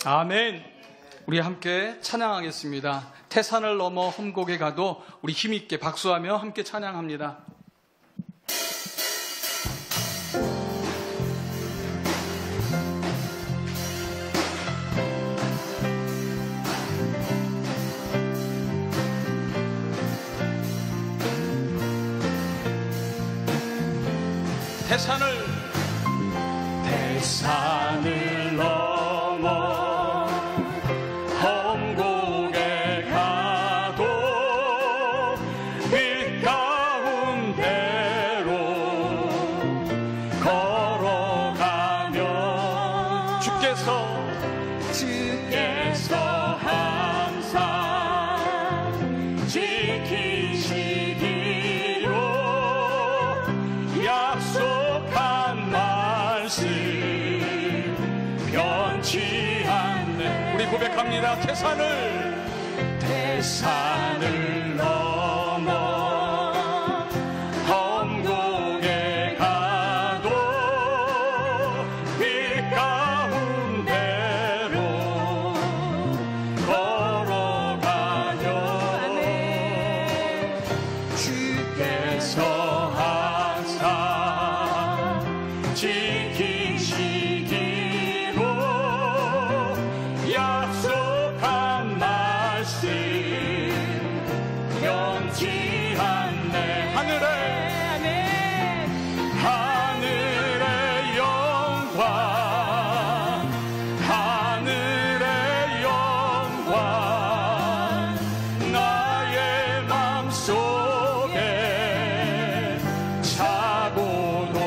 아멘. 우리 함께 찬양하겠습니다. 태산을 넘어 험곡에 가도 우리 힘있게 박수하며 함께 찬양합니다. 태산을 넘어 험곡에 가도 빛 가운데로 걸어가면 주께서 항상 지키시기로 약속한 말씀 변치 않네. 우리 고백합니다. 태산을 넘어 험곡에 가도 빛 가운데로 걸어가려 주께서 항상 지키시기로 약속한 말씀 변치 않네. 하늘의 영광, 하늘의 영광 나의 맘속에 차고도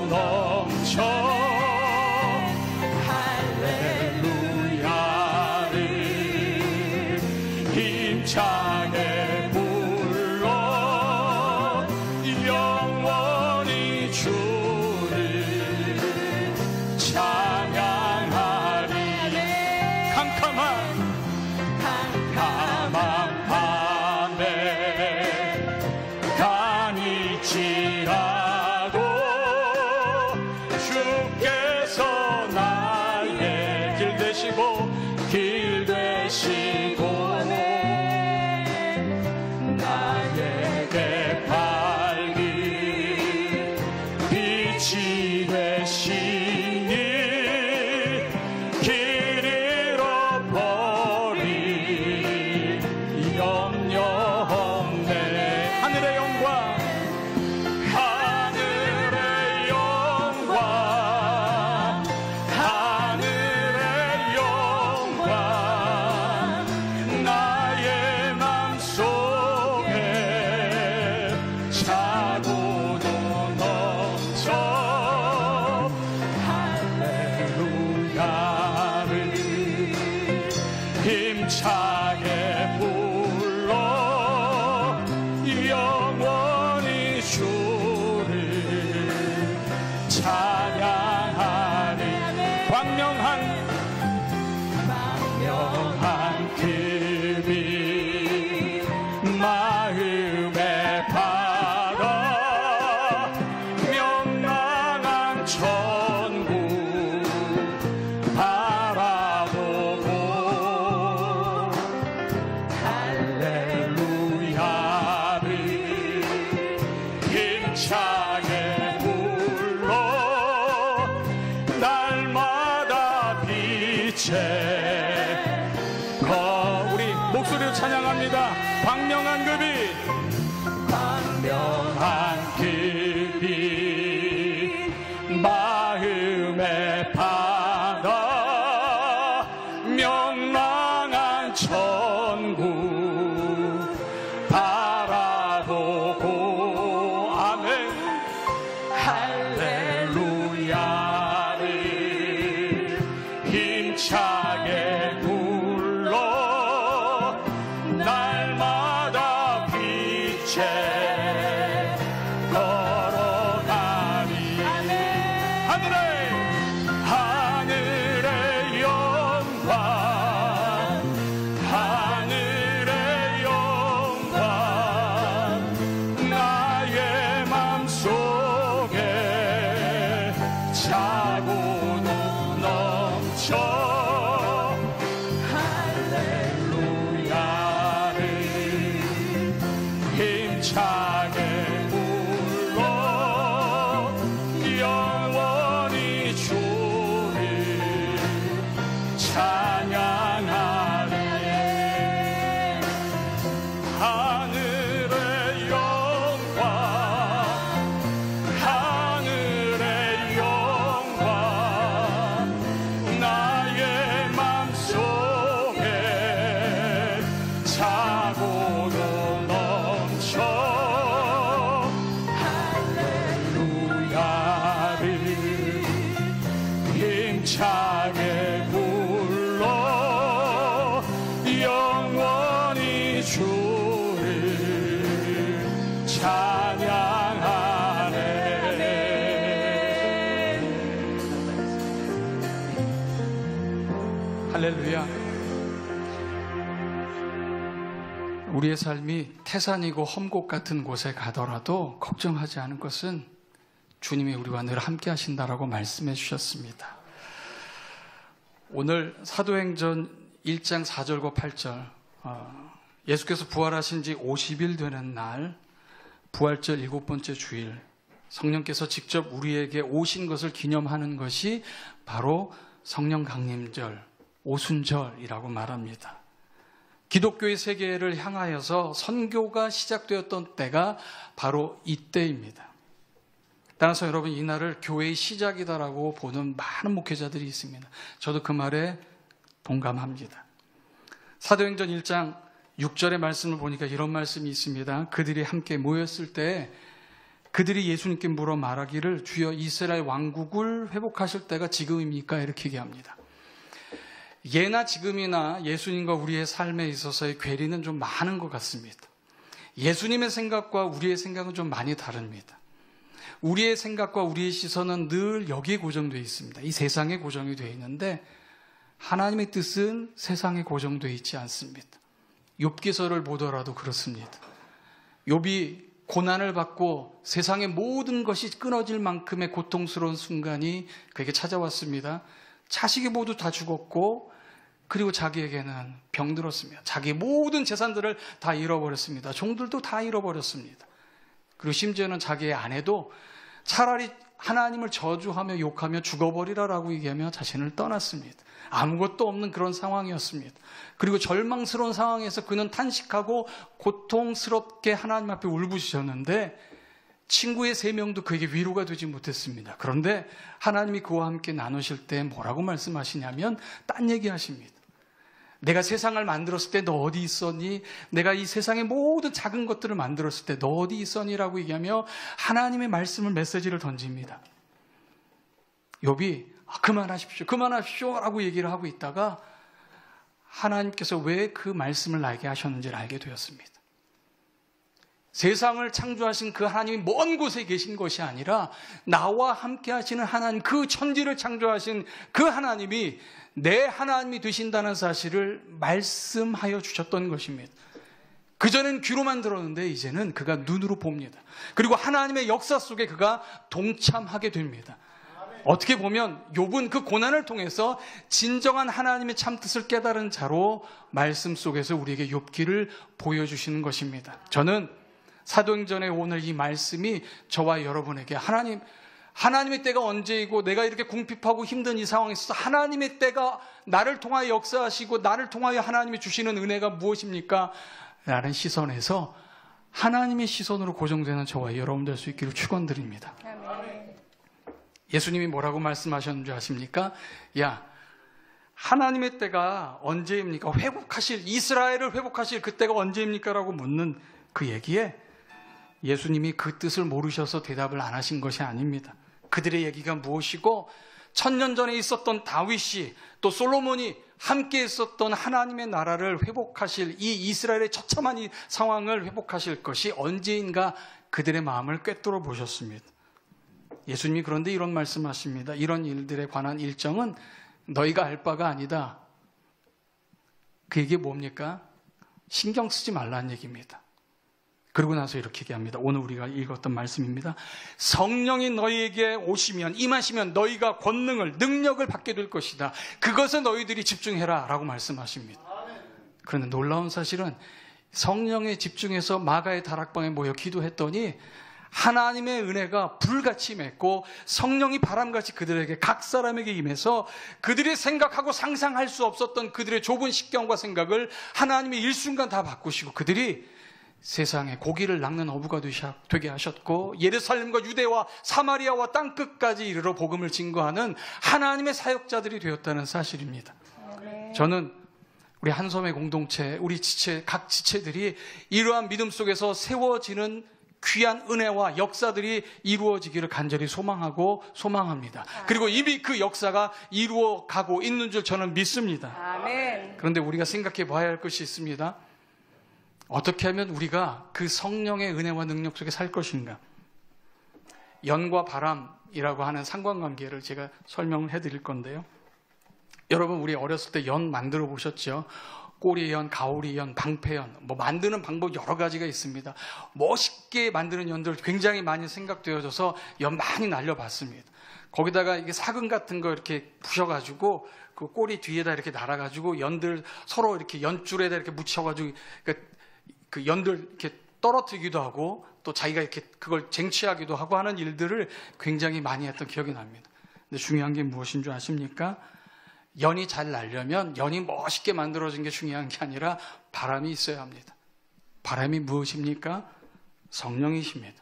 넘쳐 힘차게 불러 영원히 주를 찬양하리. 캄캄한 밤에 다닐지라도 주께서 나의 길 되시고 나에게 밝은 빛이 되시니 길 잃어버릴 염려 없네. 하늘의 영광, 하늘의 영광, 하늘의 영광 나의 맘속에 차고도 넘쳐 할렐루야를 힘차게 불러 영원히 주를 찬양하리. 광명한 그 빛 마음에 받아 명랑한 천국 바라보고 할렐루야를 힘차게 불러 날마다 빛에 우리 목소리로 찬양합니다. 광명한 그 빛, 광명한 그 빛 마음에 받아 명랑한 천국 바라보고 아멘. 할렐루야를 힘차게 불러 날마다 빛에 걸어가리. 하늘의 영광, 하늘의 영광 나의 맘속에 차고도 넘쳐 찬양하네. 하늘의 영광, 하늘의 영광, 나의 맘속에 차고도 넘쳐 할렐루야를 힘차게 불러 영원히 주를 찬양하네. 할렐루야. 우리의 삶이 태산이고 험곡 같은 곳에 가더라도 걱정하지 않을 것은 주님이 우리와 늘 함께 하신다라고 말씀해 주셨습니다. 오늘 사도행전 1장 4절과 8절, 예수께서 부활하신 지 50일 되는 날, 부활절 7번째 주일, 성령께서 직접 우리에게 오신 것을 기념하는 것이 바로 성령 강림절, 오순절이라고 말합니다. 기독교의 세계를 향하여서 선교가 시작되었던 때가 바로 이때입니다. 따라서 여러분, 이날을 교회의 시작이다라고 보는 많은 목회자들이 있습니다. 저도 그 말에 동감합니다. 사도행전 1장 6절의 말씀을 보니까 이런 말씀이 있습니다. 그들이 함께 모였을 때 그들이 예수님께 물어 말하기를 주여 이스라엘 왕국을 회복하실 때가 지금입니까? 이렇게 얘기합니다. 예나 지금이나 예수님과 우리의 삶에 있어서의 괴리는 좀 많은 것 같습니다. 예수님의 생각과 우리의 생각은 좀 많이 다릅니다. 우리의 생각과 우리의 시선은 늘 여기에 고정되어 있습니다. 이 세상에 고정이 되어 있는데 하나님의 뜻은 세상에 고정되어 있지 않습니다. 욥기서를 보더라도 그렇습니다. 욥이 고난을 받고 세상의 모든 것이 끊어질 만큼의 고통스러운 순간이 그에게 찾아왔습니다. 자식이 모두 다 죽었고 그리고 자기에게는 병들었습니다. 자기의 모든 재산들을 다 잃어버렸습니다. 종들도 다 잃어버렸습니다. 그리고 심지어는 자기의 아내도 차라리 하나님을 저주하며 욕하며 죽어버리라라고 얘기하며 자신을 떠났습니다. 아무것도 없는 그런 상황이었습니다. 그리고 절망스러운 상황에서 그는 탄식하고 고통스럽게 하나님 앞에 울부짖었는데 친구의 3명도 그에게 위로가 되지 못했습니다. 그런데 하나님이 그와 함께 나누실 때 뭐라고 말씀하시냐면 딴 얘기하십니다. 내가 세상을 만들었을 때 너 어디 있었니? 내가 이 세상의 모든 작은 것들을 만들었을 때 너 어디 있었니? 라고 얘기하며 하나님의 말씀을 메시지를 던집니다. 욥이 그만하십시오 라고 얘기를 하고 있다가 하나님께서 왜 그 말씀을 나에게 하셨는지를 알게 되었습니다. 세상을 창조하신 그 하나님이 먼 곳에 계신 것이 아니라 나와 함께 하시는 하나님, 그 천지를 창조하신 그 하나님이 내 하나님이 되신다는 사실을 말씀하여 주셨던 것입니다. 그전엔 귀로만 들었는데 이제는 그가 눈으로 봅니다. 그리고 하나님의 역사 속에 그가 동참하게 됩니다. 어떻게 보면 욥은 그 고난을 통해서 진정한 하나님의 참뜻을 깨달은 자로 말씀 속에서 우리에게 욥기를 보여주시는 것입니다. 저는 사도행전의 오늘 이 말씀이 저와 여러분에게 하나님의 때가 언제이고 내가 이렇게 궁핍하고 힘든 이 상황에 있어서 하나님의 때가 나를 통하여 역사하시고 나를 통하여 하나님이 주시는 은혜가 무엇입니까? 라는 시선에서 하나님의 시선으로 고정되는 저와 여러분 될 수 있기를 축원드립니다. 예수님이 뭐라고 말씀하셨는지 아십니까? 하나님의 때가 언제입니까? 이스라엘을 회복하실 그 때가 언제입니까? 라고 묻는 그 얘기에 예수님이 그 뜻을 모르셔서 대답을 안 하신 것이 아닙니다. 그들의 얘기가 무엇이고 1000년 전에 있었던 다윗이 또 솔로몬이 함께 있었던 하나님의 나라를 회복하실 이 이스라엘의 처참한 이 상황을 회복하실 것이 언제인가 그들의 마음을 꿰뚫어 보셨습니다. 예수님이 그런데 이런 말씀하십니다. 이런 일들에 관한 일정은 너희가 알 바가 아니다. 그 얘기 뭡니까? 신경 쓰지 말라는 얘기입니다. 그러고 나서 이렇게 얘기합니다. 오늘 우리가 읽었던 말씀입니다. 성령이 너희에게 임하시면 너희가 권능을, 능력을 받게 될 것이다. 그것에 너희들이 집중해라 라고 말씀하십니다. 그런데 놀라운 사실은 성령에 집중해서 마가의 다락방에 모여 기도했더니 하나님의 은혜가 불같이 맺고 성령이 바람같이 그들에게 각 사람에게 임해서 그들이 생각하고 상상할 수 없었던 그들의 좁은 식견과 생각을 하나님이 일순간 다 바꾸시고 그들이 세상에 고기를 낚는 어부가 되게 하셨고 예루살렘과 유대와 사마리아와 땅끝까지 이르러 복음을 증거하는 하나님의 사역자들이 되었다는 사실입니다. 저는 우리 한섬의 공동체, 우리 지체, 각 지체들이 이러한 믿음 속에서 세워지는 귀한 은혜와 역사들이 이루어지기를 간절히 소망하고 소망합니다. 그리고 이미 그 역사가 이루어가고 있는 줄 저는 믿습니다. 아멘. 그런데 우리가 생각해 봐야 할 것이 있습니다. 어떻게 하면 우리가 그 성령의 은혜와 능력 속에 살 것인가? 연과 바람이라고 하는 상관관계를 제가 설명을 해드릴 건데요. 여러분, 우리 어렸을 때 연 만들어 보셨죠? 꼬리연, 가오리연, 방패연, 만드는 방법 여러 가지가 있습니다. 멋있게 만드는 연들 굉장히 많이 생각되어져서 연 많이 날려봤습니다. 거기다가 이게 사근 같은 거 이렇게 부셔가지고 그 꼬리 뒤에다 이렇게 달아가지고 연들 서로 이렇게 연줄에다 이렇게 묻혀가지고 그 연들 이렇게 떨어뜨리기도 하고 또 자기가 이렇게 그걸 쟁취하기도 하고 하는 일들을 굉장히 많이 했던 기억이 납니다. 근데 중요한 게 무엇인 줄 아십니까? 연이 잘 날려면 연이 멋있게 만들어진 게 중요한 게 아니라 바람이 있어야 합니다. 바람이 무엇입니까? 성령이십니다.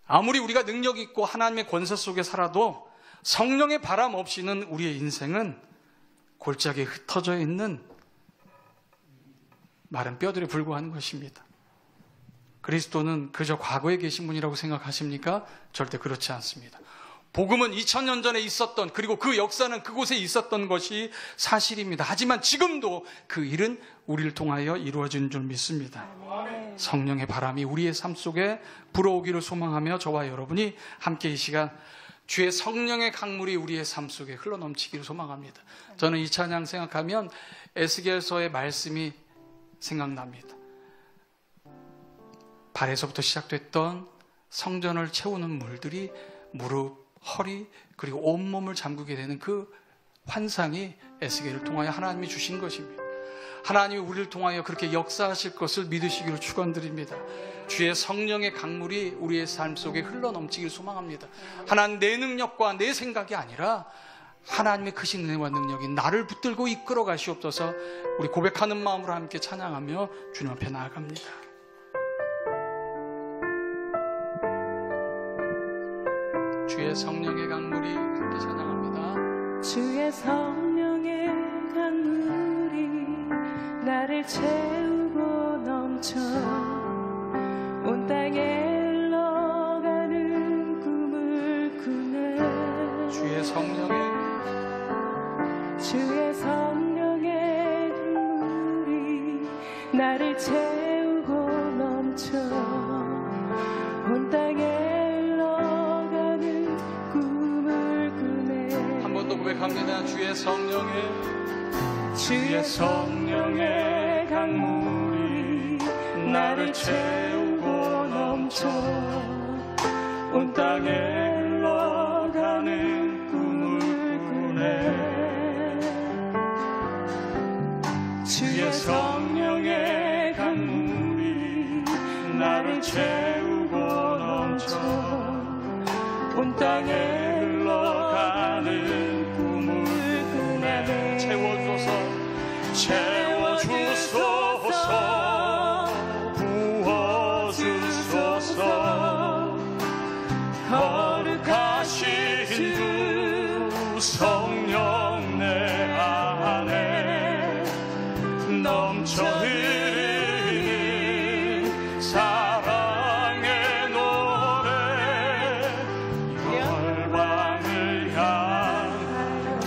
아무리 우리가 능력 있고 하나님의 권세 속에 살아도 성령의 바람 없이는 우리의 인생은 골짜기에 흩어져 있는 마른 뼈들에 불과한 것입니다. 그리스도는 그저 과거에 계신 분이라고 생각하십니까? 절대 그렇지 않습니다. 복음은 2000년 전에 있었던, 그리고 그 역사는 그곳에 있었던 것이 사실입니다. 하지만 지금도 그 일은 우리를 통하여 이루어진 줄 믿습니다. 성령의 바람이 우리의 삶 속에 불어오기를 소망하며 저와 여러분이 함께 이 시간 주의 성령의 강물이 우리의 삶 속에 흘러넘치기를 소망합니다. 저는 이 찬양 생각하면 에스겔서의 말씀이 생각납니다. 발에서부터 시작됐던 성전을 채우는 물들이 무릎, 허리, 그리고 온몸을 잠그게 되는 그 환상이 에스겔을 통하여 하나님이 주신 것입니다. 하나님이 우리를 통하여 그렇게 역사하실 것을 믿으시기를 축원드립니다. 주의 성령의 강물이 우리의 삶 속에 흘러넘치기를 소망합니다. 하나님, 내 능력과 내 생각이 아니라 하나님의 크신 은혜와 능력이 나를 붙들고 이끌어 가시옵소서. 우리 고백하는 마음으로 함께 찬양하며 주님 앞에 나아갑니다. 주의 성령의 강물이 함께 찬양합니다. 주의 성령의 강물이 나를 채우고 넘쳐 온 땅에 흘러가는 꿈을 꾸네. 주의 성령의 강물이 나를 채우고 넘쳐 온 땅에 고백합니다. 주의 성령의 강물이 나를 채우고 넘쳐 온 땅에 흘러가는 꿈을 꾸네. 주의 성령의 강물이 나를 채우고 넘쳐 온 땅에 흘러가는 채워주소서, 부어주소서. 거룩하신 주 성령 내 안에 넘쳐 흐르는 사랑의 노래, 열방을 향하여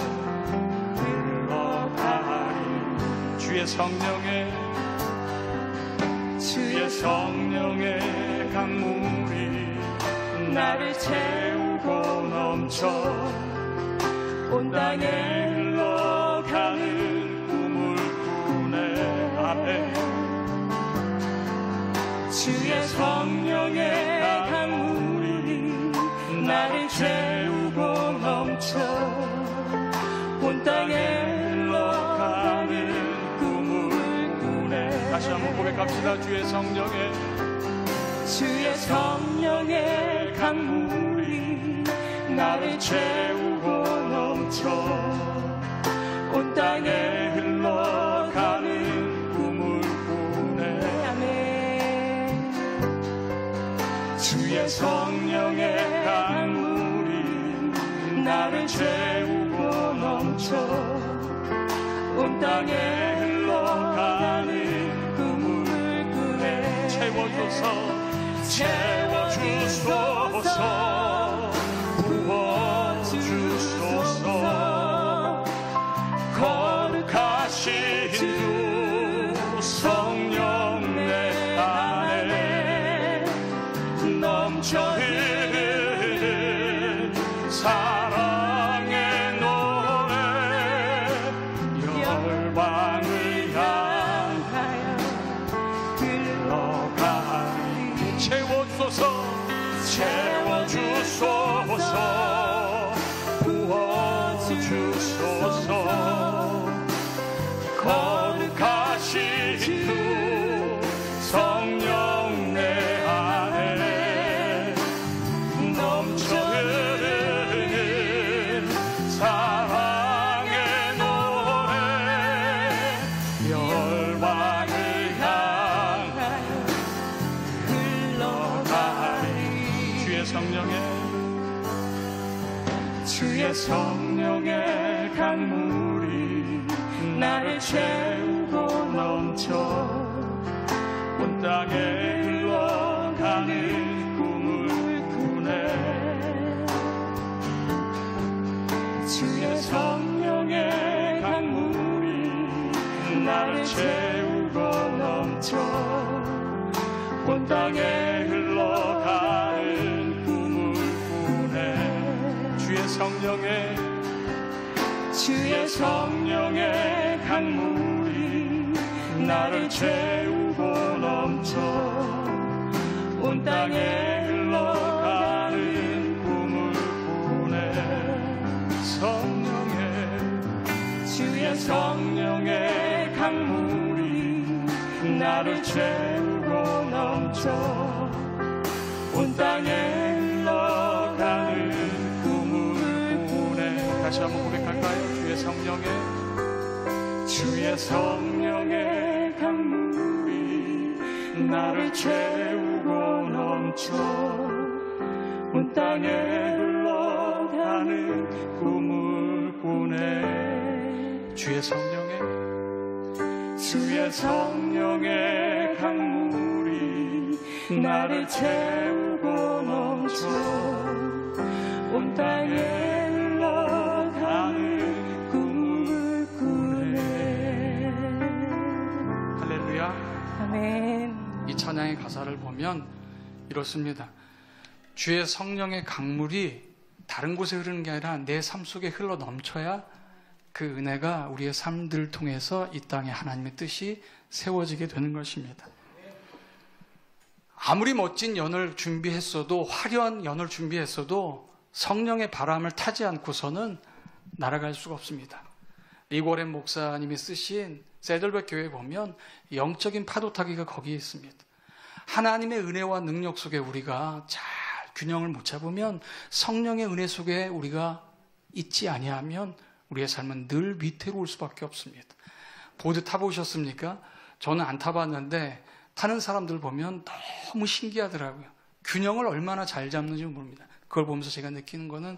흘러가리. 주의 성령의 강물이 나를 채우고 넘쳐 온 땅에 흘러가는 꿈을 꾸네. 아멘. 주의 성령의 강물이 나를 채우고 넘쳐 온 땅에 흘러가는 꿈을 꾸네. 다시 한번 고백합시다. 주의 성령의 주의 성령의 강물이 나를 채우고 넘쳐 온 땅에 흘러가는 우물뿐에 아멘. 주의 성령의 강물이 나를 채우고 넘쳐 온 땅에 흘러가는 우물뿐에 채워주소서, 부어주소서. 거룩하신 주 성령 내 안에 넘쳐 흐르는 사랑의 노래, 열방을 향하여 흘러가리. 채워주소서, 부어주소서. 거룩하신 주 성령 내 안에 넘쳐 흐르는 사랑의 노래, 열방을 향하여 흘러가리. 주의 성령의 강물이 나를 채우고 넘쳐 온 땅에 흘러가는 우물뿐에. 주의 성령의 강물이 나를 채우고 넘쳐 온 땅에 흘러가는 우물뿐에. 주의 성령의 강물이 나를 채우고 넘쳐 온 땅에 흘러가는 우물뿐에. 주의 성령의 강물이 나를 채우고 넘쳐 온 땅에 흘러가는 우물뿐에. 다시 한번 고백할까요? 주의 성령의 강물이 나를 채우고 넘쳐 온 땅에 흘러가는 우물뿐에. 주의 성령의 강물이 나를 채우고 넘쳐 온 땅에 흘러가는 우물뿐에. 할렐루야. 아멘. 이 찬양의 가사를 보면 이렇습니다. 주의 성령의 강물이 다른 곳에 흐르는 게 아니라 내 삶 속에 흘러 넘쳐야 그 은혜가 우리의 삶들을 통해서 이 땅에 하나님의 뜻이 세워지게 되는 것입니다. 아무리 멋진 연을 준비했어도, 화려한 연을 준비했어도 성령의 바람을 타지 않고서는 날아갈 수가 없습니다. 이고렌 목사님이 쓰신 세들백 교회에 보면 영적인 파도 타기가 거기에 있습니다. 하나님의 은혜와 능력 속에 우리가 잘 균형을 못 잡으면, 성령의 은혜 속에 우리가 있지 아니하면 우리의 삶은 늘 위태로울 수밖에 없습니다. 보드 타보셨습니까? 저는 안 타봤는데 타는 사람들 보면 너무 신기하더라고요. 균형을 얼마나 잘 잡는지 모릅니다. 그걸 보면서 제가 느끼는 거는,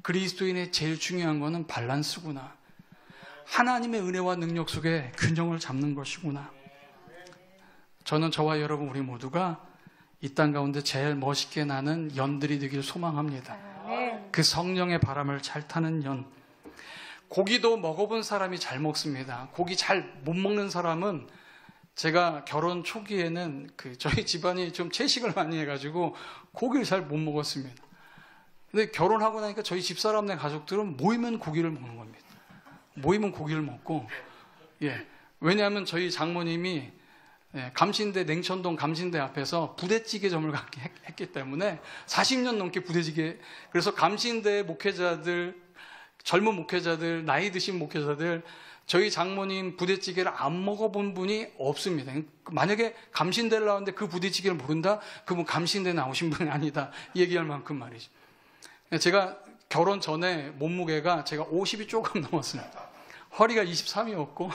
그리스도인의 제일 중요한 거는 밸런스구나. 하나님의 은혜와 능력 속에 균형을 잡는 것이구나. 저는 저와 여러분 우리 모두가 이 땅 가운데 제일 멋있게 나는 연들이 되길 소망합니다. 그 성령의 바람을 잘 타는 연. 고기도 먹어본 사람이 잘 먹습니다. 고기 잘 못 먹는 사람은, 제가 결혼 초기에는 저희 집안이 좀 채식을 많이 해가지고 고기를 잘 못 먹었습니다. 근데 결혼하고 나니까 저희 집사람네 가족들은 모이면 고기를 먹는 겁니다. 모이면 고기를 먹고, 왜냐하면 저희 장모님이 감신대, 냉천동 감신대 앞에서 부대찌개점을 했기 때문에 40년 넘게 부대찌개, 그래서 감신대 목회자들, 젊은 목회자들, 나이 드신 목회자들, 저희 장모님 부대찌개를 안 먹어본 분이 없습니다. 만약에 감신대를 나오는데 그 부대찌개를 모른다? 그분 감신대 나오신 분이 아니다. 얘기할 만큼 말이죠. 제가 결혼 전에 몸무게가 제가 50이 조금 넘었어요. 허리가 23이었고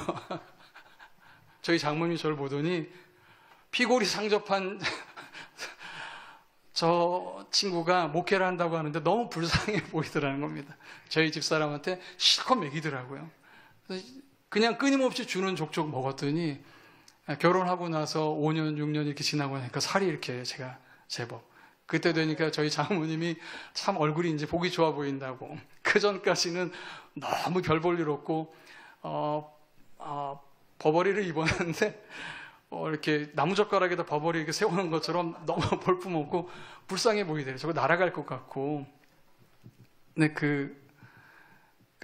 저희 장모님이 저를 보더니 피골이 상접한 저 친구가 목회를 한다고 하는데 너무 불쌍해 보이더라는 겁니다. 저희 집사람한테 실컷 먹이더라고요. 그냥 끊임없이 주는 족족 먹었더니 결혼하고 나서 5년, 6년 이렇게 지나고 나니까 살이 이렇게 제가 제법. 그때 되니까 저희 장모님이 참 얼굴이 이제 보기 좋아 보인다고. 그 전까지는 너무 별 볼 일 없고, 버버리를 입었는데, 이렇게 나무젓가락에다 버버리 이렇게 세우는 것처럼 너무 볼품없고 불쌍해 보이더래요. 저거 날아갈 것 같고. 근데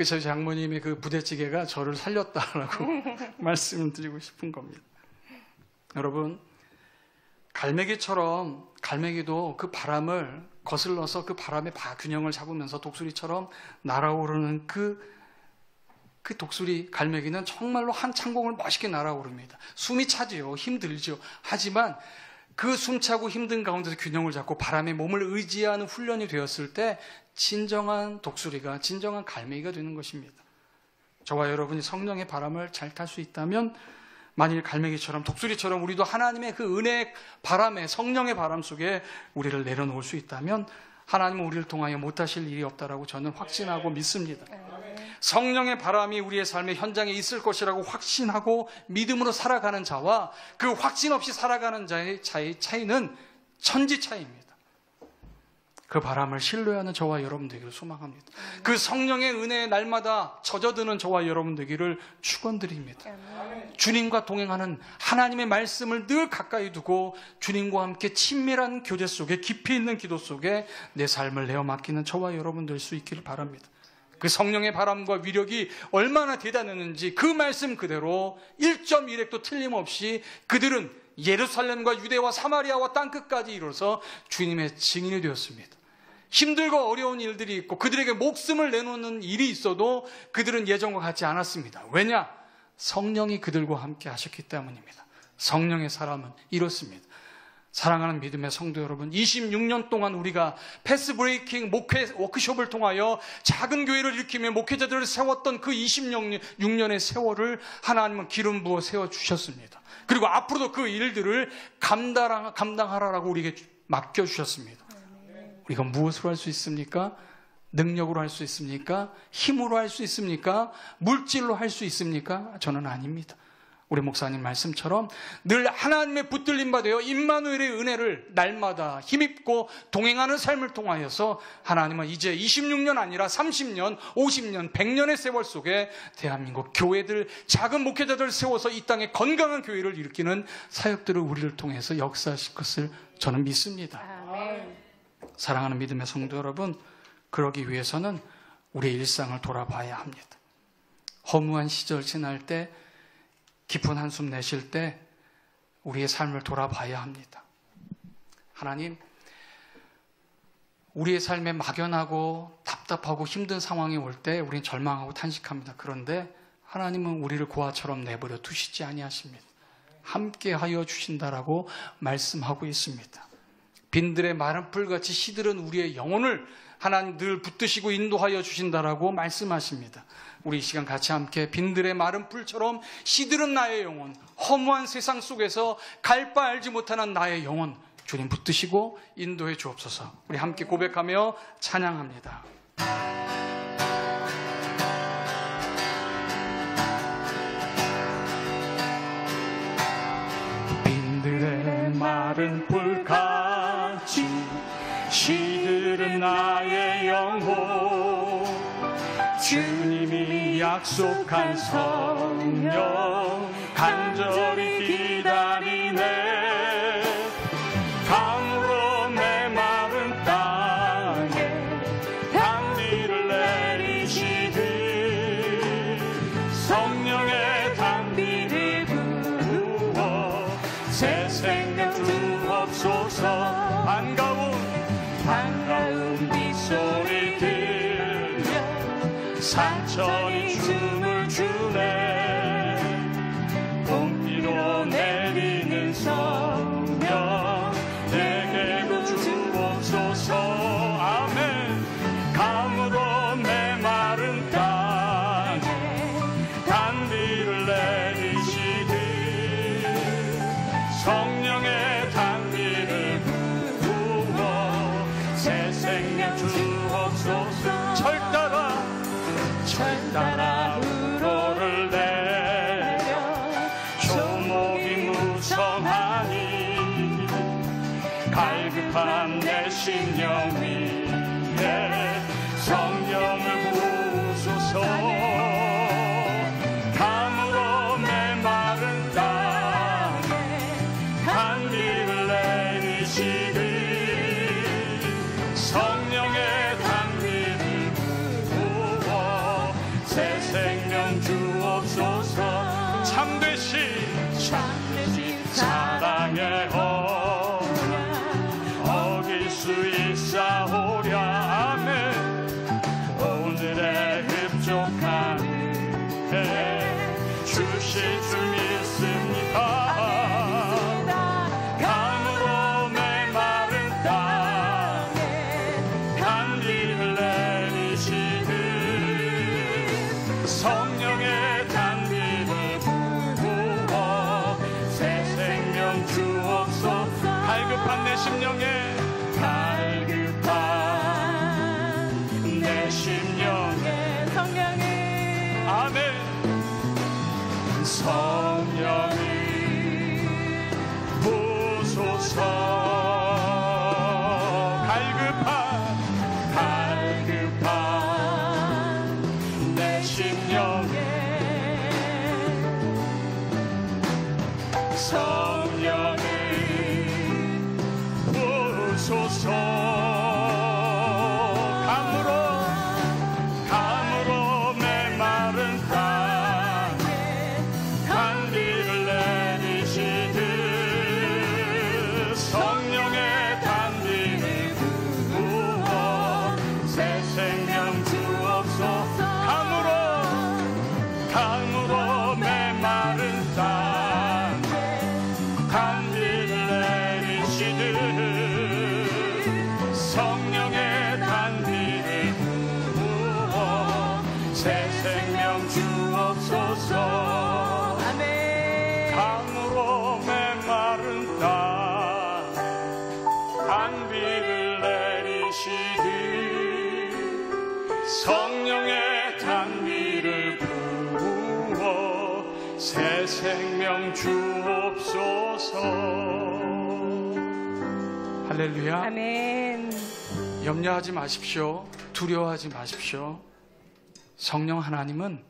저희 장모님의 그 부대찌개가 저를 살렸다라고 말씀을 드리고 싶은 겁니다. 여러분, 갈매기도 그 바람을 거슬러서 그 바람의 균형을 잡으면서 독수리처럼 날아오르는 그 독수리 갈매기는 정말로 한 창공을 멋있게 날아오릅니다. 숨이 차지요. 힘들죠. 하지만 그 숨차고 힘든 가운데서 균형을 잡고 바람에 몸을 의지하는 훈련이 되었을 때 진정한 독수리가, 진정한 갈매기가 되는 것입니다. 저와 여러분이 성령의 바람을 잘 탈 수 있다면, 만일 갈매기처럼, 독수리처럼 우리도 하나님의 그 은혜의 바람에, 성령의 바람 속에 우리를 내려놓을 수 있다면 하나님은 우리를 통하여 못하실 일이 없다라고 저는 확신하고 믿습니다. 성령의 바람이 우리의 삶의 현장에 있을 것이라고 확신하고 믿음으로 살아가는 자와 그 확신 없이 살아가는 자의 차이는 천지 차이입니다. 그 바람을 신뢰하는 저와 여러분 되기를 소망합니다. 그 성령의 은혜에 날마다 젖어드는 저와 여러분 되기를 축원드립니다. 주님과 동행하는 하나님의 말씀을 늘 가까이 두고 주님과 함께 친밀한 교제 속에, 깊이 있는 기도 속에 내 삶을 내어 맡기는 저와 여러분 될 수 있기를 바랍니다. 그 성령의 바람과 위력이 얼마나 대단했는지 그 말씀 그대로 1.1획도 틀림없이 그들은 예루살렘과 유대와 사마리아와 땅끝까지 이뤄서 주님의 증인이 되었습니다. 힘들고 어려운 일들이 있고 그들에게 목숨을 내놓는 일이 있어도 그들은 예전과 같지 않았습니다. 왜냐? 성령이 그들과 함께 하셨기 때문입니다. 성령의 사람은 이렇습니다. 사랑하는 믿음의 성도 여러분, 26년 동안 우리가 패스 브레이킹 목회 워크숍을 통하여 작은 교회를 일으키며 목회자들을 세웠던 그 26년의 세월을 하나님은 기름 부어 세워주셨습니다. 그리고 앞으로도 그 일들을 감당하라라고 우리에게 맡겨주셨습니다. 우리가 무엇으로 할 수 있습니까? 능력으로 할 수 있습니까? 힘으로 할 수 있습니까? 물질로 할 수 있습니까? 저는 아닙니다. 우리 목사님 말씀처럼 늘 하나님의 붙들림 받아요. 임마누엘의 은혜를 날마다 힘입고 동행하는 삶을 통하여서 하나님은 이제 26년 아니라 30년, 50년, 100년의 세월 속에 대한민국 교회들, 작은 목회자들을 세워서 이 땅에 건강한 교회를 일으키는 사역들을 우리를 통해서 역사하실 것을 저는 믿습니다. 아멘. 사랑하는 믿음의 성도 여러분, 그러기 위해서는 우리의 일상을 돌아봐야 합니다. 허무한 시절 지날 때, 깊은 한숨 내쉴 때 우리의 삶을 돌아봐야 합니다. 하나님, 우리의 삶에 막연하고 답답하고 힘든 상황이 올 때 우리는 절망하고 탄식합니다. 그런데 하나님은 우리를 고아처럼 내버려 두시지 아니하십니다. 함께하여 주신다라고 말씀하고 있습니다. 빈들의 마른 풀같이 시들은 우리의 영혼을 하나님 늘 붙드시고 인도하여 주신다라고 말씀하십니다. 우리 이 시간 같이 함께 빈들의 마른 풀처럼 시들은 나의 영혼, 허무한 세상 속에서 갈 바 알지 못하는 나의 영혼, 주님 붙드시고 인도해 주옵소서. 우리 함께 고백하며 찬양합니다. 빈들의 마른 풀같이 시들은 나의 영혼, 주님이 약속한 성령 간절히 기다리네. 강으로 내 마른 땅에 단비를 내리시듯 성령의 단비를 부어 새 생명 주옵소서. 반가운 빗소리 들려 갈급한 내 심령 위에 성령을 부으소서. 감으로 메마른 땅에 단비를 내리시리. 성령의 단비를 부어 새 생명 주옵소서. 참되신 사랑의 어길 수 있사오랴. 아멘. 오늘의 흡족한 해 주실 줄 믿습니다. 감으로 메마른 땅에 단비를 내리시듯 성령의 단비를 부어 새 생명 주옵소서. 갈급한 내 심령에 성령이 아멘. 성령이 부소서. 갈급한 내 심령에 성령이 부소서. 강으로 메마른 땅 단비를 내리시듯 성령의 단비를 부어 새 생명 주옵소서. 할렐루야. 아멘. 염려하지 마십시오. 두려워하지 마십시오. 성령 하나님은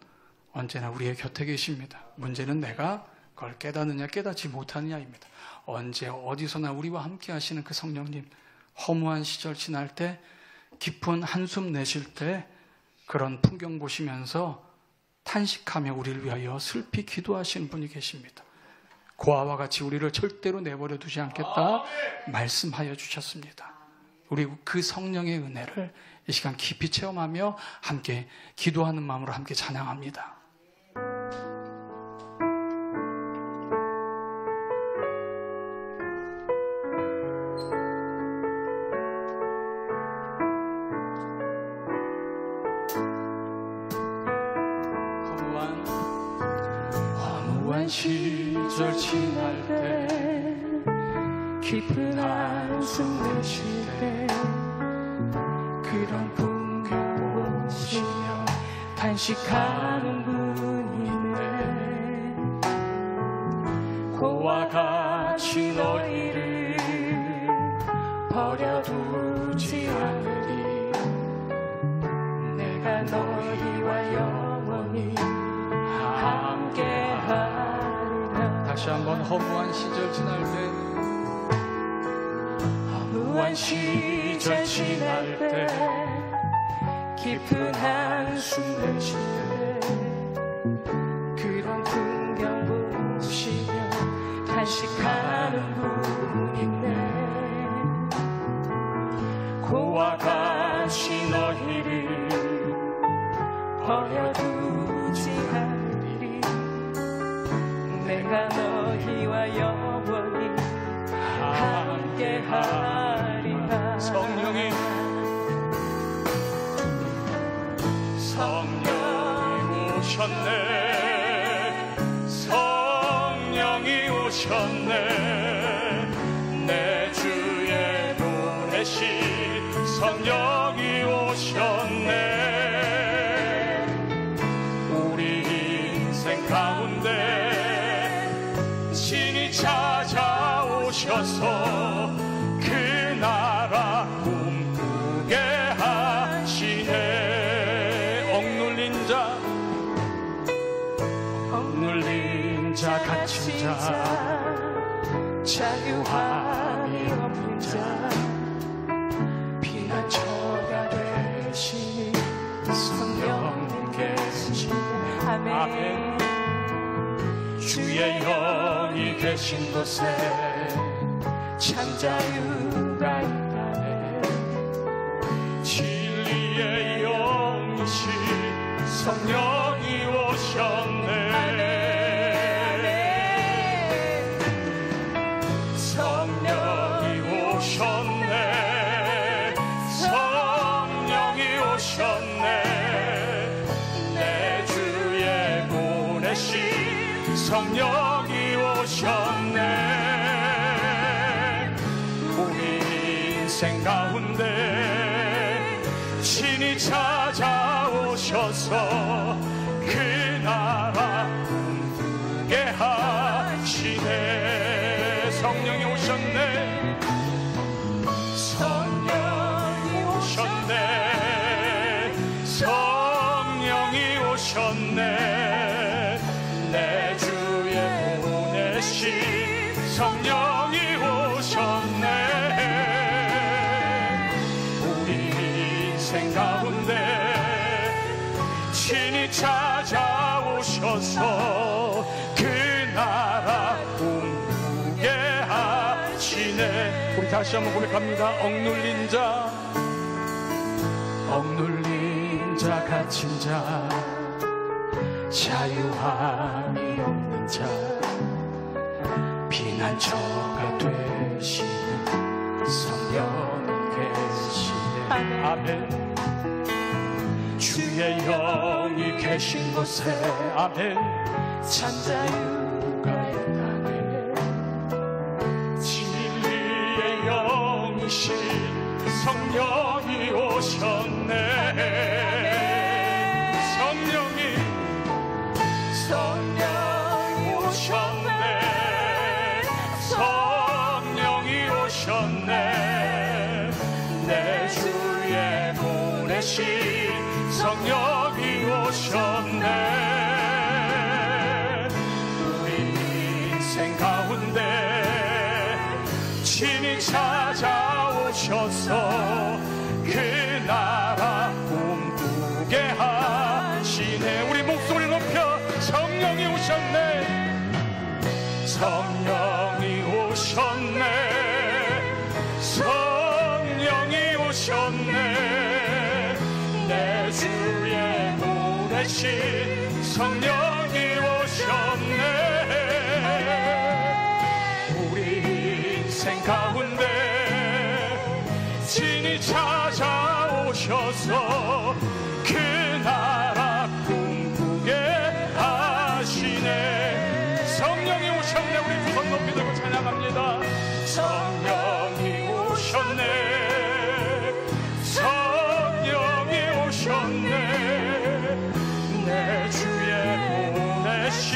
언제나 우리의 곁에 계십니다. 문제는 내가 그걸 깨닫느냐 깨닫지 못하느냐입니다. 언제 어디서나 우리와 함께 하시는 그 성령님, 허무한 시절 지날 때, 깊은 한숨 내쉴 때 그런 풍경 보시면서 탄식하며 우리를 위하여 슬피 기도하시는 분이 계십니다. 고아와 같이 우리를 절대로 내버려 두지 않겠다 말씀하여 주셨습니다. 우리 그 성령의 은혜를 이 시간 깊이 체험하며 함께 기도하는 마음으로 함께 찬양합니다. 허무한 시절 지날 때, 깊은 한숨 내쉴 때, 그런 풍경 보시며 탄식하는 분이 있네. 고와 같이 너희를 버려두지 않으리. 내가 너희와 영원히 함께하리라. 다시 한번 허무한 시절 지날 때, 허무한 시절 지날 때, 깊은 한숨 내쉴 때, 그런 풍경 보시며 탄식하는 분이 있네. 고와 같이 너희를 버려두지 않으리. 내가 너희와 영원히 함께하리라. 성령이 오셨네. 성령이 오셨네. 내 주의 보내신 성령이 오셨네. 우리 인생 가운데 신이 찾아오셔서 그 억눌린 자 갇힌 자 자유함이 없는 자 피난처가 되시니 성령 계시니 아멘. 주의 영이 계신 곳에 참 자유가 있다네. 진리의 영이신 성령이 오셨네. 성령이 오셨네. 성령이 오셨네. 내 주에 보내신 성령이 오셨네. 우리 인생 가운데 친히 찾아오셔서 그 나라 꿈꾸게 하시네. 성령이 오셨네. 성령이 오셨네. 성령이 오셨네. 내 주에 보내신 성령이 오셨네. 우리 인생 가운데 친히 찾아오셔서 그 나라 꿈꾸게 하시네. 우리 다시 한번 고백합니다. 억눌린 자, 억눌린 자 갇힌 자 자유함이 없는 자 피난처가 되시는 성령이 계시네. 아멘. 주의 영이 계신 곳에 아멘 참 자유가 있다네. 진리의 영이신 성령이 오셨네. 성령이 오셨네. 성령이 오셨네. 내 주에 보내신 성령이 오셨네. 우리 인생 가운데 친히 찾아오셔서 그 나라 꿈꾸게 하시네. 우리 목소리 높여 성령이 오셨네. 성령이 오셨네. 성령이 오셨네. 내 주에 보내신 성령이 오셨네. 우리 인생 가운데 친히 찾아오셔서 그 나라 꿈꾸게 하시네. 성령이 오셨네. 우리 두 손 높이 들고 찬양합니다. 성령이 오셨네. 성령이 오셨네. 내 주에 보내신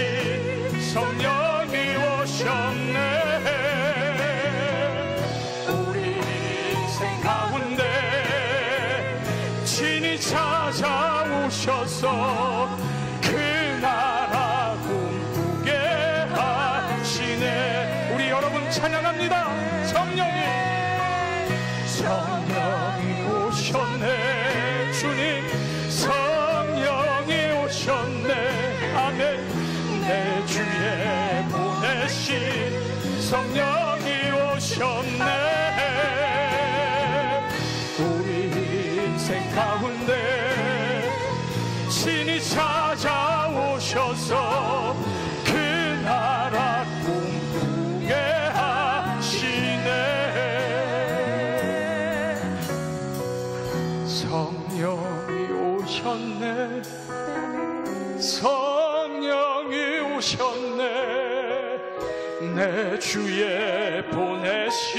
성령이 오셨네. 우리 인생 가운데 친히 찾아오셔서 그 나라 꿈꾸게 하시네. 우리 여러분 찬양합니다. 성령이 오셨네. 주님 성령이 오셨네. 아멘. 내 주에 보내신 성령이 오셨네. 우리 인생 가운데 친히 찾아오셔서 그 나라 꿈꾸게 하시네. 성령이 오셨네. 성령이 오셨네. 내 주에 보내신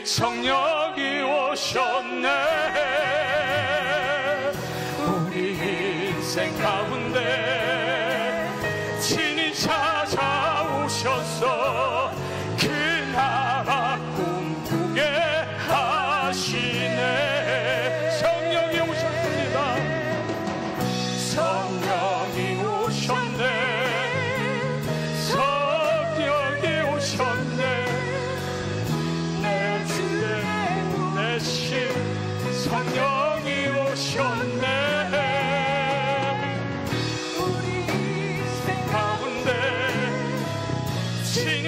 성령이 오셨네. 우리 인생 가운데 친히 찾아오셔서 그 나라 꿈꾸게 하시네. 성령이 오셨습니다. 성령이 오셨네.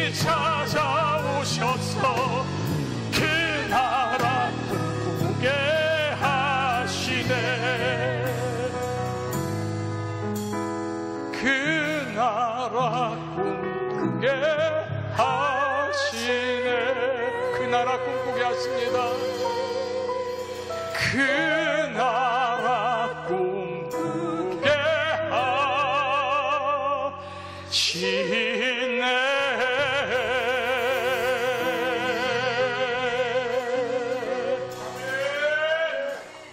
다시 찾아오셔서 그 나라 꿈꾸게 하시네. 그 나라 꿈꾸게 하시네. 그 나라 꿈꾸게 하십니다. 그 나라 꿈꾸게 하시네.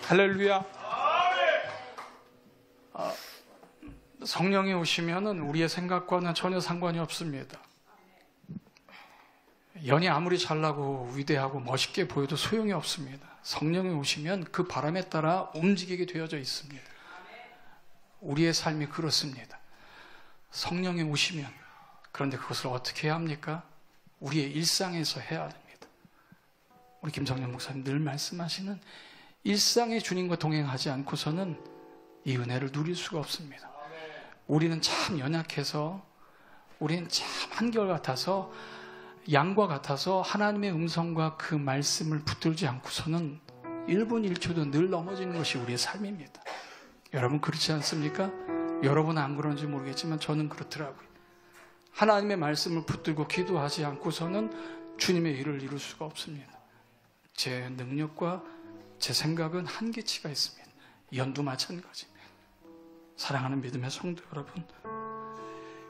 할렐루야. 성령이 오시면은 우리의 생각과는 전혀 상관이 없습니다. 연이 아무리 잘나고 위대하고 멋있게 보여도 소용이 없습니다. 성령이 오시면 그 바람에 따라 움직이게 되어져 있습니다. 우리의 삶이 그렇습니다. 성령이 오시면, 그런데 그것을 어떻게 해야 합니까? 우리의 일상에서 해야 됩니다. 우리 김성년 목사님 늘 말씀하시는 일상의 주님과 동행하지 않고서는 이 은혜를 누릴 수가 없습니다. 우리는 참 연약해서, 우리는 참 한결같아서, 양과 같아서 하나님의 음성과 그 말씀을 붙들지 않고서는 1분 1초도 늘 넘어지는 것이 우리의 삶입니다. 여러분 그렇지 않습니까? 여러분은 안 그런지 모르겠지만 저는 그렇더라고요. 하나님의 말씀을 붙들고 기도하지 않고서는 주님의 일을 이룰 수가 없습니다. 제 능력과 제 생각은 한계치가 있습니다. 연도 마찬가지입니다. 사랑하는 믿음의 성도 여러분,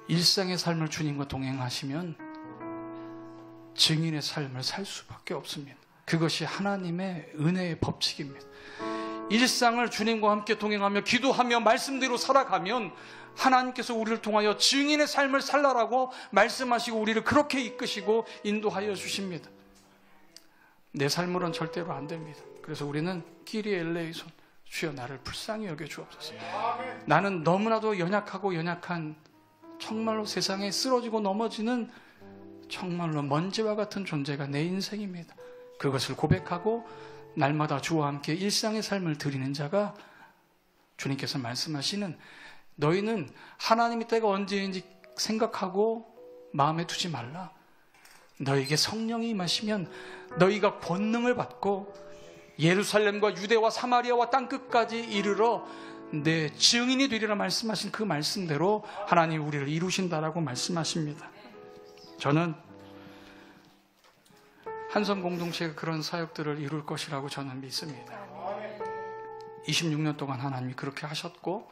일상의 삶을 주님과 동행하시면 증인의 삶을 살 수밖에 없습니다. 그것이 하나님의 은혜의 법칙입니다. 일상을 주님과 함께 동행하며 기도하며 말씀대로 살아가면 하나님께서 우리를 통하여 증인의 삶을 살라라고 말씀하시고 우리를 그렇게 이끄시고 인도하여 주십니다. 내 삶으로는 절대로 안 됩니다. 그래서 우리는 끼리 엘레이손, 주여 나를 불쌍히 여겨 주옵소서. 나는 너무나도 연약한 정말로 세상에 쓰러지고 넘어지는 정말로 먼지와 같은 존재가 내 인생입니다. 그것을 고백하고 날마다 주와 함께 일상의 삶을 드리는 자가 주님께서 말씀하시는, 너희는 하나님의 때가 언제인지 생각하고 마음에 두지 말라. 너희에게 성령이 임하시면 너희가 권능을 받고 예루살렘과 유대와 사마리아와 땅끝까지 이르러 내 증인이 되리라 말씀하신 그 말씀대로 하나님 우리를 이루신다라고 말씀하십니다. 저는 한성 공동체가 그런 사역들을 이룰 것이라고 저는 믿습니다. 26년 동안 하나님이 그렇게 하셨고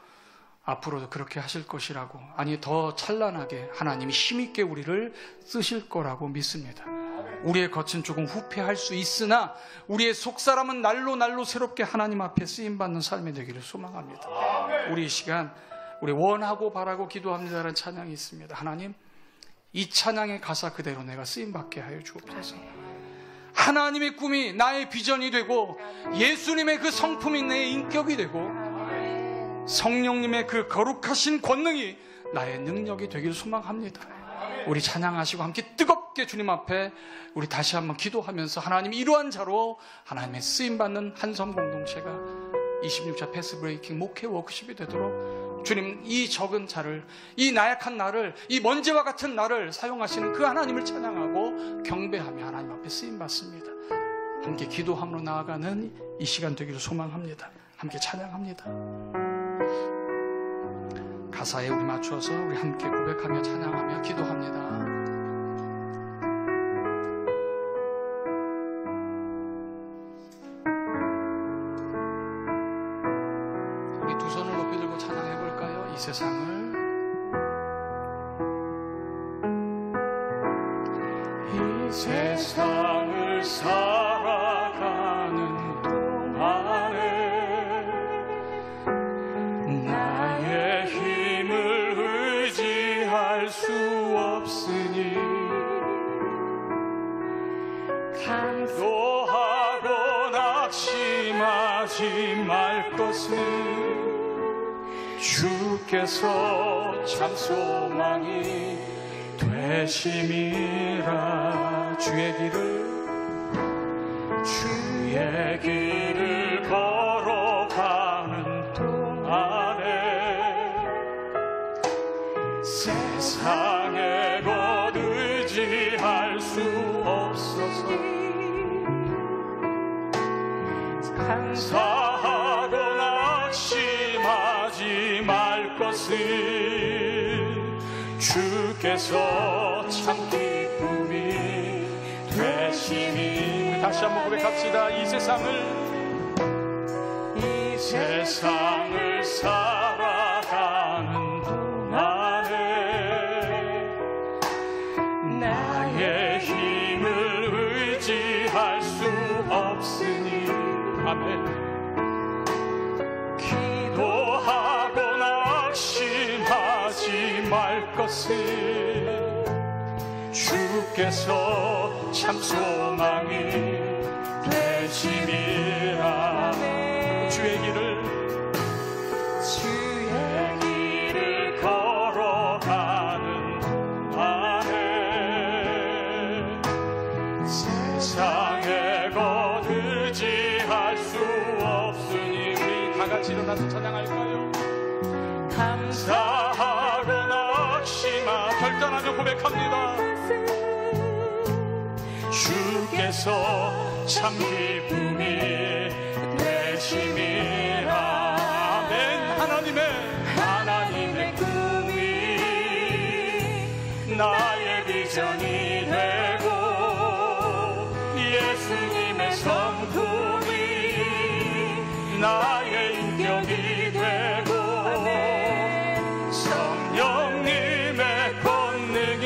앞으로도 그렇게 하실 것이라고, 아니 더 찬란하게 하나님이 힘있게 우리를 쓰실 거라고 믿습니다. 우리의 겉은 조금 후패할 수 있으나 우리의 속사람은 날로 새롭게 하나님 앞에 쓰임받는 삶이 되기를 소망합니다. 우리 이 시간 우리 원하고 바라고 기도합니다라는 찬양이 있습니다. 하나님, 이 찬양의 가사 그대로 내가 쓰임받게 하여 주옵소서. 하나님의 꿈이 나의 비전이 되고 예수님의 그 성품이 내 인격이 되고 성령님의 그 거룩하신 권능이 나의 능력이 되길 소망합니다. 우리 찬양하시고 함께 뜨겁게 주님 앞에 우리 다시 한번 기도하면서 하나님 이러한 자로 하나님의 쓰임받는 한성 공동체가 26차 패스브레이킹 목회 워크숍이 되도록 주님 이 적은 자를, 이 나약한 나를, 이 먼지와 같은 나를 사용하시는 그 하나님을 찬양하고 경배하며 하나님 앞에 쓰임받습니다. 함께 기도함으로 나아가는 이 시간 되기를 소망합니다. 함께 찬양합니다. 가사에 우리 맞춰서 우리 함께 고백하며 찬양하며 기도합니다. 우리 두 손을 높이 들고 찬양해 볼까요? 이 세상을 살아가는 동안에 나의 힘을 의지할 수 없으니 감도하고 낙심하지 말 것은 주께서 참 소망이 되심이라. 주의 길을 걸어가는 동안에 세상에 곧 의지 의지할 수 없어서 감사하고 낙심하지 말 것을 주께서 참 기쁨이 되시니. 우리 다시 한번 고백합시다. 이 세상을 살아가는 동안에 나의 힘을 의지할 수 없으니 아멘. 기도하고 낙심하지 말 것을 주께서 참 소망이 되심이라. 주의 길을 걸어가는 동안에 세상에 것 의지할 수 없으니. 우리 다같이 일어나서 찬양할까요? 감사하고 낙심하 결단하며 고백합니다. 주께서 참 기쁨이 되심이라. 하나님의 꿈이 나의 비전이 되고 예수님의 성품이 나의 인격이 되고 성령님의 권능이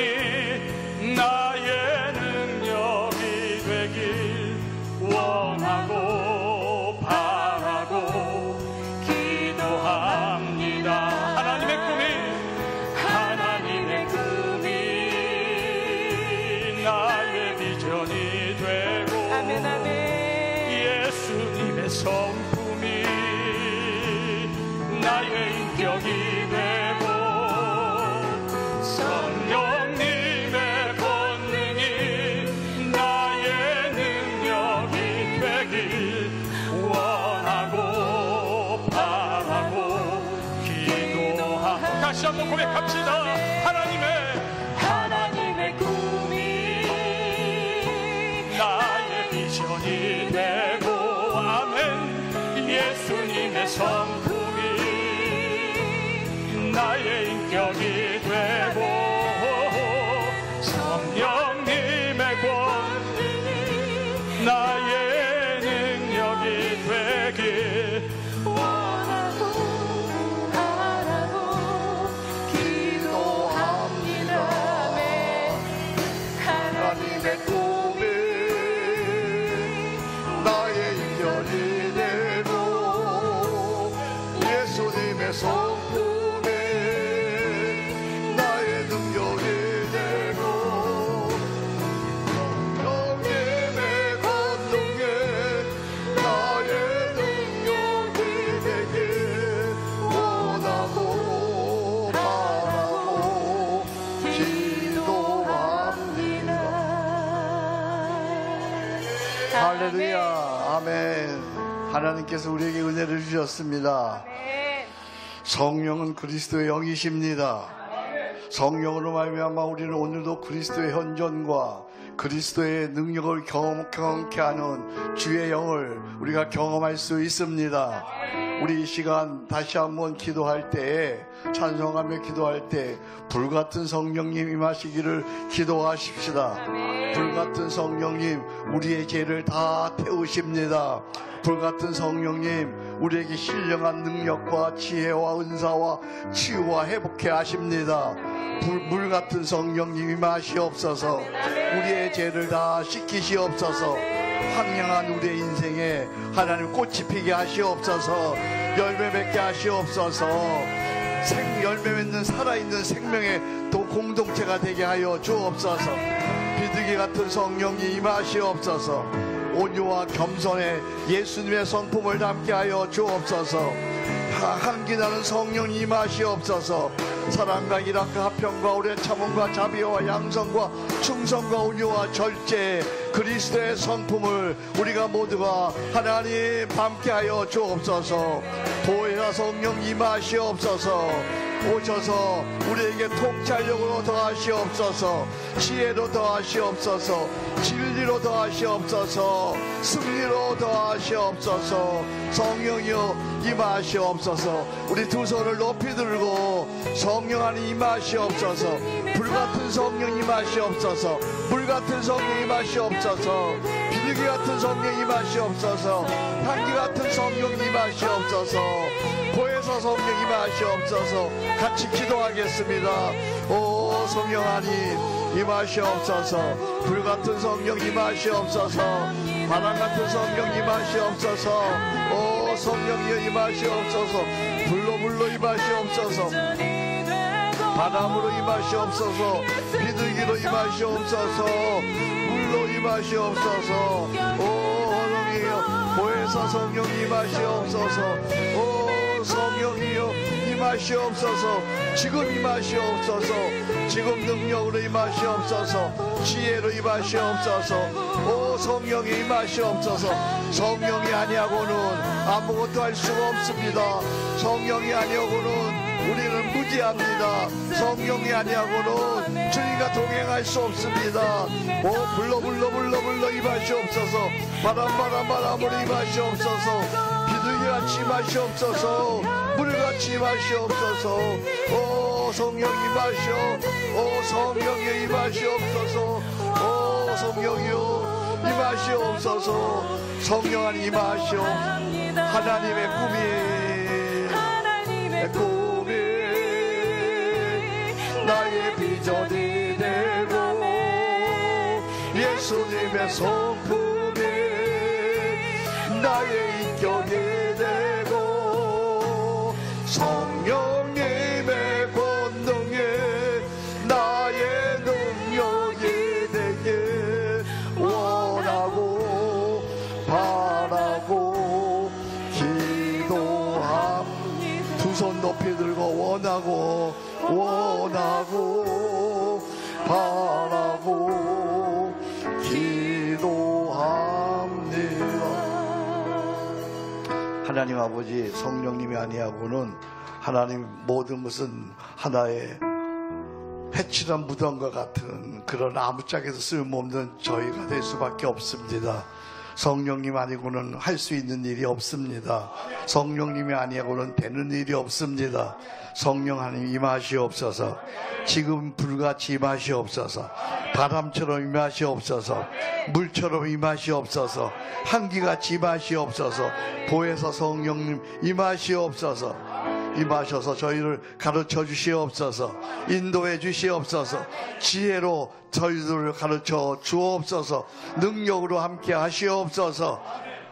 나의 능력이 되길 원하고 바라고 기도합니다. 하나님의 꿈이 나의 비전이 되고 아멘, 아멘. 예수님의 성품이 나의 인격이 되고 성령님의 권능이 나의 능력이 되길 원하고 바라고 기도하고. 다시 한번 고백합시다. 하나님의 꿈이 나의 비전이 되고 아멘. 예수님의 성품이 나의 인격이 되고 성령님의 권능이 나의 능력이 되길 원하고 바라고 기도합니다. 하나님의 꿈이 나의 인격이 되고 예수님의 성품이 나의 능력이 되고 성령님의 권능이 나의 능력이 되길 원하고 바라고 기도합니다. 할렐루야. 아멘. 하나님께서 우리에게 은혜를 주셨습니다. 성령은 그리스도의 영이십니다. 성령으로 말미암아 우리는 오늘도 그리스도의 현존과 그리스도의 능력을 경험케 하는 주의 영을 우리가 경험할 수 있습니다. 우리 이 시간 다시 한번 기도할 때에, 찬송하며 기도할 때 불같은 성령님 임하시기를 기도하십시다. 불같은 성령님 우리의 죄를 다 태우십니다. 불같은 성령님 우리에게 신령한 능력과 지혜와 은사와 치유와 회복해 하십니다. 물같은 성령님 임하시옵소서. 우리의 죄를 다 씻기시옵소서. 황량한 우리의 인생에 하나님 꽃이 피게 하시옵소서. 열매 맺게 하시옵소서. 열매 맺는 살아있는 생명의 또 공동체가 되게 하여 주옵소서. 비둘기 같은 성령님 임하시옵소서. 온유와 겸손에 예수님의 성품을 담게 하여 주옵소서. 향기나는 성령님 임하시옵소서. 사랑과 일학과 화평과 오래 참음과 자비와 양성과 충성과 온유와 절제, 그리스도의 성품을 우리가 모두가 하나님 함께 하여 주옵소서. 보혜사 성령 임하시옵소서. 오셔서 우리에게 통찰력으로 더하시옵소서. 지혜로 더하시옵소서. 진리로 더하시옵소서. 승리로 더하시옵소서. 성령이여 임하시옵소서. 우리 두 손을 높이 들고 성령 안에 임하시옵소서. 불같은 성령 임하시옵소서. 물같은 성령 임하시옵소서. 비둘기 같은 성령 임하시옵소서. 향기 같은 성령 임하시옵소서. 보혜사 성령 임하시옵소서. 같이 기도하겠습니다. 오 성령 안에 임하시옵소서. 불같은 성령 임하시옵소서. 바람같은 성령 임하시옵소서. 오 성령이여 임하시옵소서. 불로 임하시옵소서. 바람으로 임하시옵소서. 비둘기로 임하시옵소서. 물로 임하시옵소서. 오 성령이여 보혜사 성령 임하시옵소서. 오 성령이여 임하시옵소서. 지금 임하시옵소서. 지금 능력으로 임하시옵소서. 지혜로 임하시옵소서. 오 성령이 임하시옵소서. 성령이 아니하고는 아무것도 할 수가 없습니다. 성령이 아니하고는 우리는 무지합니다. 성령이 아니하고는 주님과 동행할 수 없습니다. 오 불러 임하시옵소서. 바람으로 임하시옵소서. 비둘기같이 임하시옵소서. 물같이 임하시옵소서. 오 성령 임하시오. 오 성령이 임하시옵소서. 오 성령이요 임하시옵소서. 성령 안에 임하시오. 하나님의 꿈이 나의 비전이 되고 예수님의 성품이 나의 인격이 되고 성령님의 권능이 나의 능력이 되길 원하고 바라고 기도합니다. 두 손 높이 들고 원하고 바라고 기도합니다. 하나님 아버지 성령님이 아니하고는 하나님 모든 것은 하나의 해칠한 무덤과 같은 그런 아무짝에도 쓸모없는 저희가 될 수밖에 없습니다. 성령님 아니고는 할 수 있는 일이 없습니다. 성령님이 아니고는 되는 일이 없습니다. 성령 하나님 임하시옵소서. 지금 불같이 임하시옵소서. 바람처럼 임하시옵소서. 물처럼 임하시옵소서. 한기같이 임하시옵소서. 보혜사 성령님 임하시옵소서. 임하셔서 저희를 가르쳐 주시옵소서. 인도해 주시옵소서. 지혜로 저희들을 가르쳐 주옵소서. 능력으로 함께 하시옵소서.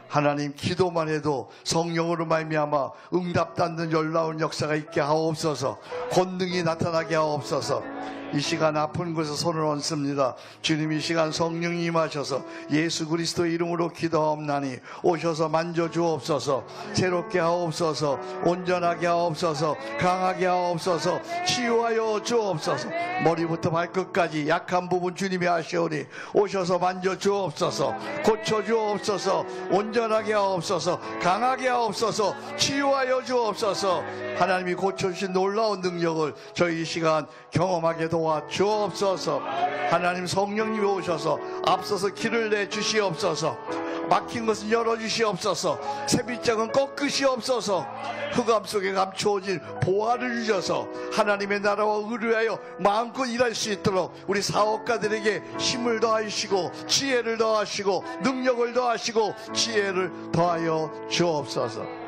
하나님 기도만 해도 성령으로 말미암아 응답받는 놀라운 역사가 있게 하옵소서. 권능이 나타나게 하옵소서. 이 시간 아픈 곳에 손을 얹습니다. 주님 이 시간 성령이 임하셔서 예수 그리스도의 이름으로 기도하옵나니 오셔서 만져주옵소서. 새롭게 하옵소서. 온전하게 하옵소서. 강하게 하옵소서. 치유하여 주옵소서. 머리부터 발끝까지 약한 부분 주님이 하시오니 오셔서 만져주옵소서. 고쳐주옵소서. 온전하게 하옵소서. 강하게 하옵소서. 치유하여 주옵소서. 하나님이 고쳐주신 놀라운 능력을 저희 이 시간 경험하게 도와주옵소서. 하나님 성령님이 오셔서 앞서서 길을 내주시옵소서. 막힌 것은 열어주시옵소서. 새빗장은 꺾으시옵소서. 흑암 속에 감추어진 보화를 주셔서 하나님의 나라와 의뢰하여 마음껏 일할 수 있도록 우리 사업가들에게 힘을 더하시고 지혜를 더하시고 능력을 더하시고 지혜를 더하여 주옵소서.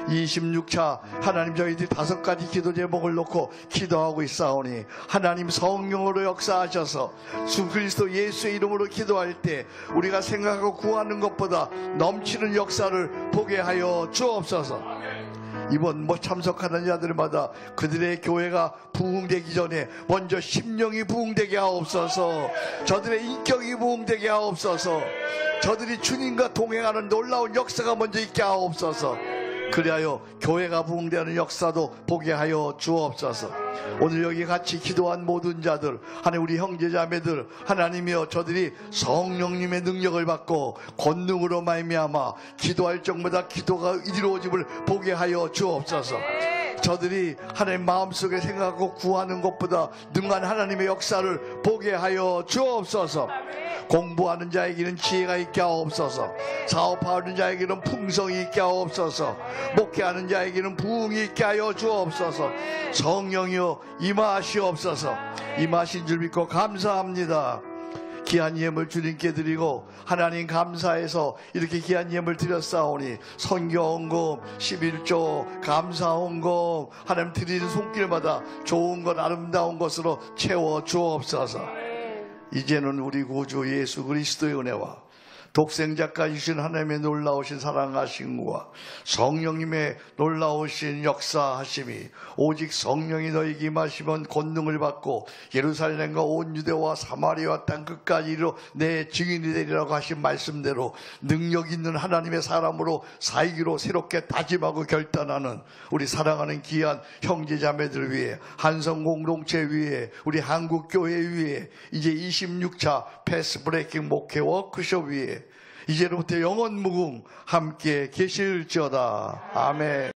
26차 하나님 저희들이 5가지 기도 제목을 놓고 기도하고 있사오니 하나님 성령으로 역사하셔서 주 그리스도 예수의 이름으로 기도할 때 우리가 생각하고 구하는 것보다 넘치는 역사를 보게 하여 주옵소서. 이번 참석하는 자들마다 그들의 교회가 부흥되기 전에 먼저 심령이 부흥되게 하옵소서. 저들의 인격이 부흥되게 하옵소서. 저들이 주님과 동행하는 놀라운 역사가 먼저 있게 하옵소서. 그리하여 교회가 부흥되는 역사도 보게 하여 주옵소서. 오늘 여기 같이 기도한 모든 자들, 하나님 우리 형제자매들, 하나님이여 저들이 성령님의 능력을 받고 권능으로 말미암아 기도할 적마다 기도가 이루어짐을 보게 하여 주옵소서. 저들이 하나님 마음속에 생각하고 구하는 것보다 능한 하나님의 역사를 보게 하여 주옵소서. 공부하는 자에게는 지혜가 있게 하옵소서. 사업하는 자에게는 풍성이 있게 하옵소서. 목회하는 자에게는 부흥이 있게 하여 주옵소서. 성령이여 임하시옵소서. 임하신 줄 믿고 감사합니다. 귀한 예물 주님께 드리고 하나님 감사해서 이렇게 귀한 예물 드렸사오니 성경헌금 11조 감사헌금 하나님 드리는 손길마다 좋은 것 아름다운 것으로 채워 주옵소서. 이제는 우리 구주 예수 그리스도의 은혜와 독생자까지신 하나님의 놀라우신 사랑하심과 성령님의 놀라우신 역사하심이 오직 성령이 너희에게 임하시면 권능을 받고 예루살렘과 온 유대와 사마리아 땅 끝까지 이르러 내 증인이 되리라고 하신 말씀대로 능력 있는 하나님의 사람으로 살기로 새롭게 다짐하고 결단하는 우리 사랑하는 귀한 형제자매들 위해 한성 공동체 위해 우리 한국교회 위해 이제 26차 패스브레이킹 목회 워크숍 위해 이제부터 영원 무궁 함께 계실지어다. 아멘.